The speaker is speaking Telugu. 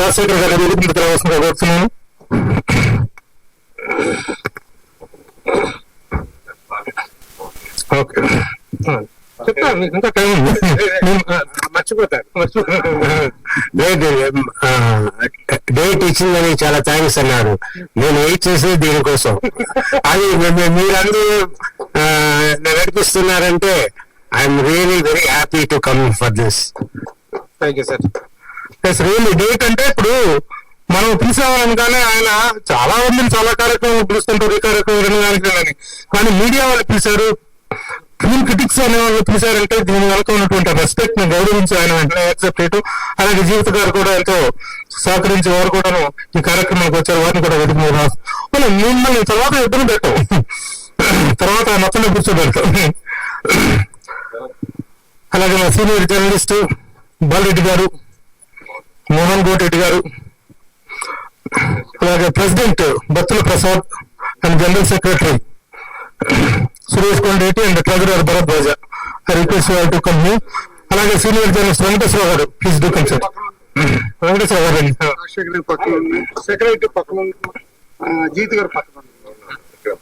రాజశేఖర్ గారు ఎదుగుతుంది రావాల్సిందిగా కోరుతున్నాను. ఓకే చెప్తాను, ఇంకా టైం ఉంది, మర్చిపోతాను. డేట్ ఇచ్చిందని చాలా థ్యాంక్స్ అన్నారు. నేను వెయిట్ చేసేది దీనికోసం. అది మీరందరూ నడిపిస్తున్నారంటే I'm really very happy to come for this. Thank you sir. Yes really date అంటే ఇప్పుడు మనం పిలిచేవాళ్ళని ఆయన చాలా మందిని చాలా కార్యక్రమాలు పిలుస్తుంటారు, ఈ కార్యక్రమం కానీ కానీ మీడియా వాళ్ళు పిలిచారు, ఫిల్మ్ క్రిటిక్స్ అనే వాళ్ళు పిలిచారంటే దీని వెనక ఉన్నటువంటి రెస్పెక్ట్ ని గౌరవించి ఆయన వెంటనే యాక్సెప్ట్ చేయటం. అలాగే జీవిత గారు కూడా ఎంతో సహకరించి వారు కూడాను ఈ కార్యక్రమానికి వచ్చారు, వారిని కూడా వెతుకున్నారు. మిమ్మల్ని తర్వాత ఇబ్బంది పెట్టాం, తర్వాత మొత్తంలో కూర్చోబెడతాం. అలాగే మా సీనియర్ జర్నలిస్ట్ బాలరెడ్డి గారు, మోహన్ గోటెడ్డి గారు, అలాగే president Battula Prasad and general secretary Suresh Konderi and treasurer Bharadwaj. I request you to come here. అలాగే సీనియర్ జర్నలిస్ట్ వెంకటేశ్వర గారు, please do come sir. Venkateswara గారు సెక్రటరీ పక్కన, సెక్రటరీ పక్కన, జీత్ గారు పక్కన.